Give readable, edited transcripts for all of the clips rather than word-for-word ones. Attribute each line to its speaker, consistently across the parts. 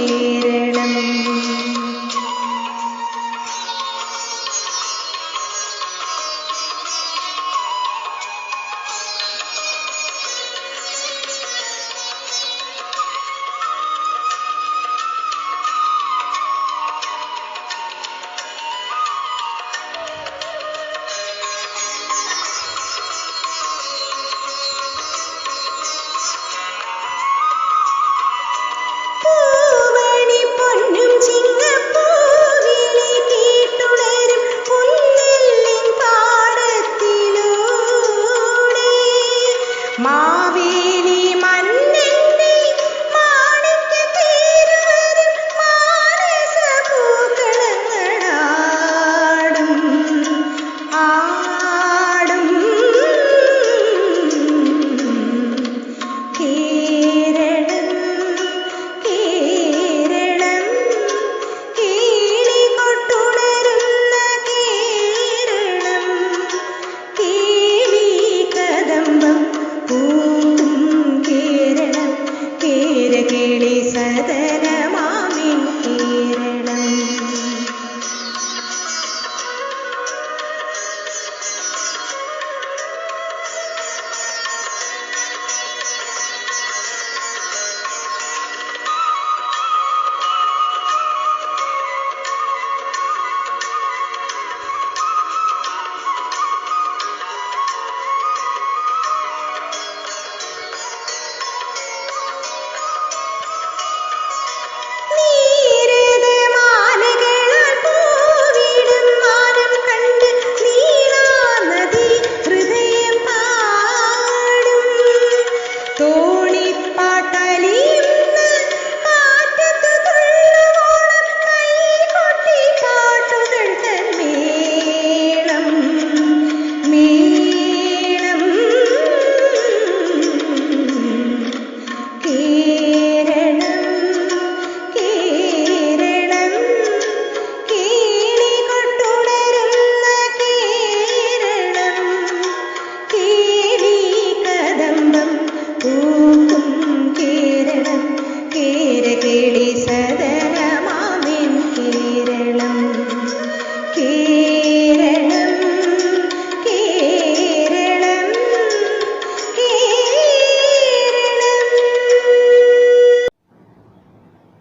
Speaker 1: കേരളം.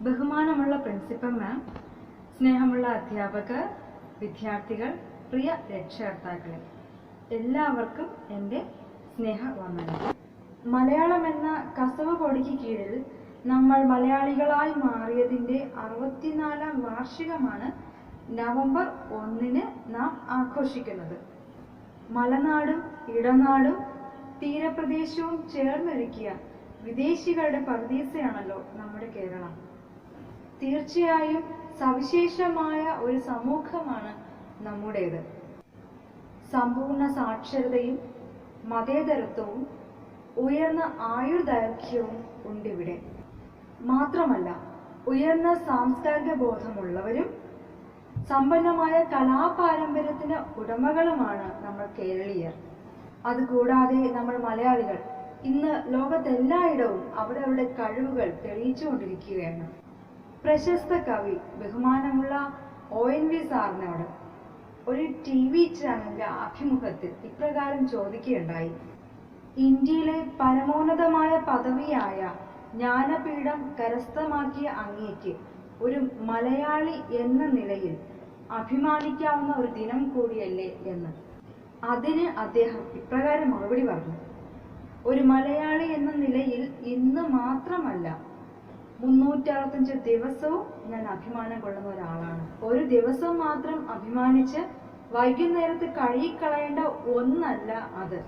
Speaker 2: ബഹുമാനമുള്ള പ്രിൻസിപ്പൽ മാം, സ്നേഹമുള്ള അധ്യാപകർ, വിദ്യാർത്ഥികൾ, പ്രിയ രക്ഷകർത്താക്കളെ, എല്ലാവർക്കും എൻ്റെ സ്നേഹവന്ദനം. മലയാളം എന്ന കസവ കൊടിക്ക് കീഴിൽ നമ്മൾ മലയാളികളായി മാറിയതിൻ്റെ 64ാം വാർഷികമാണ് നവംബർ 1-ന് നാം ആഘോഷിക്കുന്നത്. മലനാടും ഇടനാടും തീരപ്രദേശവും ചേർന്നൊരുക്കിയ വിദേശികളുടെ പറുദീസയാണല്ലോ നമ്മുടെ കേരളം. തീർച്ചയായും സവിശേഷമായ ഒരു സമൂഹമാണ് നമ്മുടേത്. സമ്പൂർണ്ണ സാക്ഷരതയും മതേതരത്വവും ഉയർന്ന ആയുർദൈർഘ്യവും ഉണ്ടിവിടെ. മാത്രമല്ല, ഉയർന്ന സാംസ്കാരിക ബോധമുള്ളവരും സമ്പന്നമായ കലാപാരമ്പര്യത്തിന് ഉടമകളുമാണ് നമ്മൾ കേരളീയർ. അതുകൂടാതെ നമ്മൾ മലയാളികൾ ഇന്ന് ലോകത്തെല്ലായിടവും അവരവരുടെ കഴിവുകൾ തെളിയിച്ചുകൊണ്ടിരിക്കുകയാണ്. പ്രശസ്ത കവി ബഹുമാനമുള്ള ONV സാറിനോട് ഒരു TV ചാനലിന്റെ അഭിമുഖത്തിൽ ഇപ്രകാരം ചോദിക്കുകയുണ്ടായി: ഇന്ത്യയിലെ പരമോന്നതമായ പദവിയായ ജ്ഞാനപീഠം കരസ്ഥമാക്കിയ അങ്ങേക്ക് ഒരു മലയാളി എന്ന നിലയിൽ അഭിമാനിക്കാവുന്ന ഒരു ദിനം കൂടിയല്ലേ എന്ന്. അതിന് അദ്ദേഹം ഇപ്രകാരം മറുപടി പറഞ്ഞു: ഒരു മലയാളി എന്ന നിലയിൽ ഇന്ന് മാത്രമല്ല, 365 ദിവസവും ഞാൻ അഭിമാനം കൊള്ളുന്ന ഒരാളാണ്. ഒരു ദിവസം മാത്രം അഭിമാനിച്ച് വൈകുന്നേരത്ത് കഴുകിക്കളയേണ്ട ഒന്നല്ല അത്.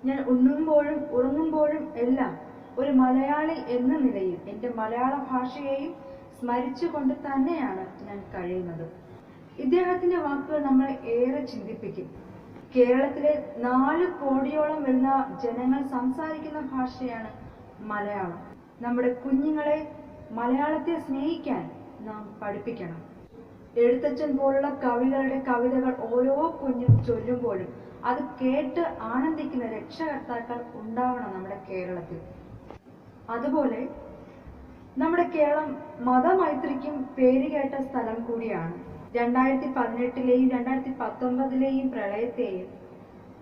Speaker 2: ഞാൻ ഉണ്ണുമ്പോഴും ഉറങ്ങുമ്പോഴും എല്ലാം ഒരു മലയാളി എന്ന നിലയിൽ എൻ്റെ മലയാള ഭാഷയെയും സ്മരിച്ചുകൊണ്ട് തന്നെയാണ് ഞാൻ കഴിയുന്നത്. ഇദ്ദേഹത്തിന്റെ വാക്കുകൾ നമ്മളെ ഏറെ ചിന്തിപ്പിക്കും. കേരളത്തിലെ 4 കോടിയോളം വരുന്ന ജനങ്ങൾ സംസാരിക്കുന്ന ഭാഷയാണ് മലയാളം. നമ്മുടെ കുഞ്ഞുങ്ങളെ മലയാളത്തെ സ്നേഹിക്കാൻ നാം പഠിപ്പിക്കണം. എഴുത്തച്ഛൻ പോലുള്ള കവികളുടെ കവിതകൾ ഓരോ കുഞ്ഞും ചൊല്ലുമ്പോഴും അത് കേട്ട് ആനന്ദിക്കുന്ന രക്ഷകർത്താക്കൾ ഉണ്ടാവണം നമ്മുടെ കേരളത്തിൽ. അതുപോലെ നമ്മുടെ കേരളം മതമൈത്രിക്കും പേരുകേട്ട സ്ഥലം കൂടിയാണ്. 2018-ലെയും 2019-ലെയും പ്രളയത്തെയും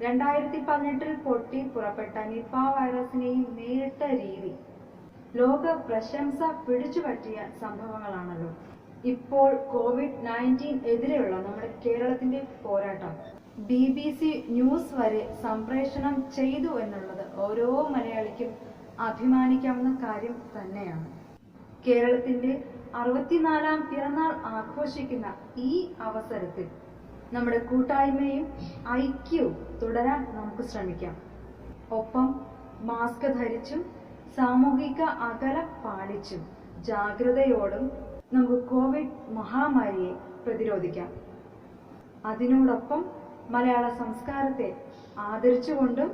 Speaker 2: 2018-ൽ പൊട്ടി പുറപ്പെട്ട നിപ വൈറസിനെയും നേരിട്ട രീതി ലോക പ്രശംസ പിടിച്ചുപറ്റിയ സംഭവങ്ങളാണല്ലോ. ഇപ്പോൾ COVID-19 എതിരെയുള്ള നമ്മുടെ കേരളത്തിന്റെ പോരാട്ടം BBC ന്യൂസ് വരെ സംപ്രേഷണം ചെയ്തു എന്നുള്ളത് ഓരോ മലയാളിക്കും അഭിമാനിക്കാവുന്ന കാര്യം തന്നെയാണ്. കേരളത്തിന്റെ 64ാം പിറന്നാൾ ആഘോഷിക്കുന്ന ഈ അവസരത്തിൽ നമ്മുടെ കൂട്ടായ്മയും ഐക്യവും തുടരാൻ നമുക്ക് ശ്രമിക്കാം. ഒപ്പം മാസ്ക് ധരിച്ചും സാമൂഹിക അകലം പാലിച്ചും ജാഗ്രതയോടും നമുക്ക് കോവിഡ് മഹാമാരിയെ പ്രതിരോധിക്കാം. അതിനോടൊപ്പം മലയാള സംസ്കാരത്തെ ആദരിച്ചുകൊണ്ടും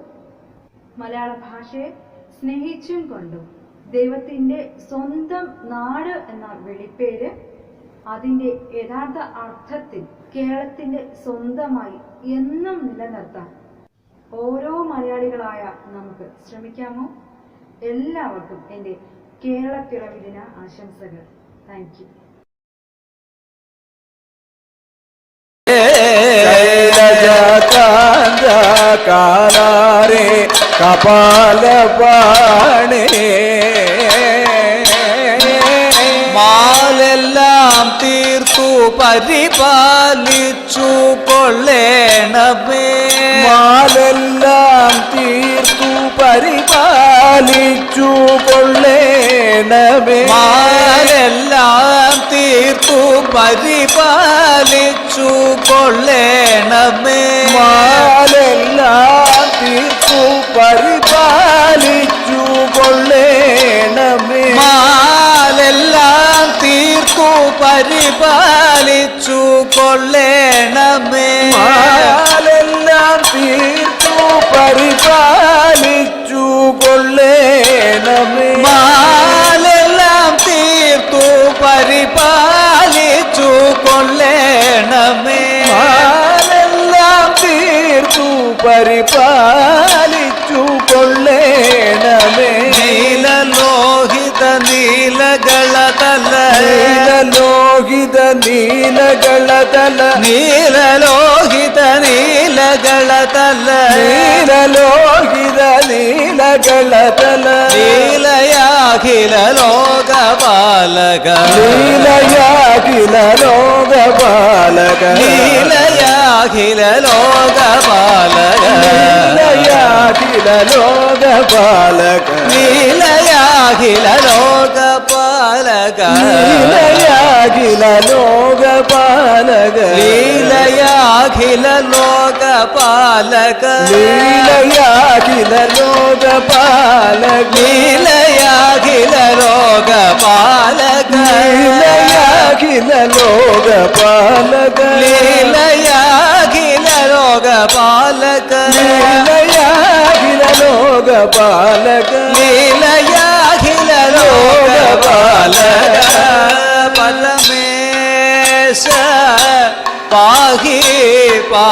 Speaker 2: മലയാള ഭാഷയെ സ്നേഹിച്ചും കൊണ്ടും ദൈവത്തിന്റെ സ്വന്തം നാട് എന്ന വിളിപ്പേര് അതിന്റെ യഥാർത്ഥ അർത്ഥത്തിൽ കേരളത്തിന്റെ സ്വന്തമായി എന്നും നിലനിർത്താൻ ഓരോ മലയാളികളായ നമുക്ക് ശ്രമിക്കാമോ? എല്ലാവർക്കും എൻ്റെ കേരളപ്പിറവി ദിന ആശംസകൾ. Thank you.
Speaker 1: കാലാരെ കപാലപാണേ മാലെല്ലാം തീർത്തു പരിപാലിച്ചു കൊള്ളേണമേ മാലെല്ലാം തീർത്തു പരിപാലിച്ചു കൊള്ളേണമേ മാലെല്ലാം തീർത്തു പരിപാലിച്ചു കൊള്ളേണമേ മാലെല്ലാം തീർത്തു പരിപാലിച്ചു കൊള്ളേണമേ മാലെല്ലാം തീർത്തു പരിപാലിച്ചു കൊള്ളേണമേ മാലെല്ലാം തീർത്തു പരിപാലിച്ചു കൊള്ളേണമേ മാലെല്ലാം തീർത്തു പരിപാലിച്ചു കൊള്ളേണമേ മാലെല്ലാം തീർത്തു പരിപാലിച്ചു കൊള്ളേണമേ നീലലോഹിത നീലകളതല നീലലോഹിത നീലകളതല നീലലോഹിത നീലകളതല നീലലോഹിത നീലകളതല നീലയാഖില ലോകപാലക നീലയാഖില ലോകപാലക നീലയാഖില ലോകപാലക നീലയാഖില ലോകപാലക നീലയാഖില ലോകപാലക നീലയാഖില ലോകപാലക നീലയാഖില ലോകപാലക നീലയാഖില ലോകപാലക നീലയാഖില ലോകപാലക നീലയാഖില ലോകപാലക നീലയാഖില ലോകപാലക നീലയാഖില ലോകപാലക നീലയാഖില ലോകപാലക പരമേശ പാഹി പാ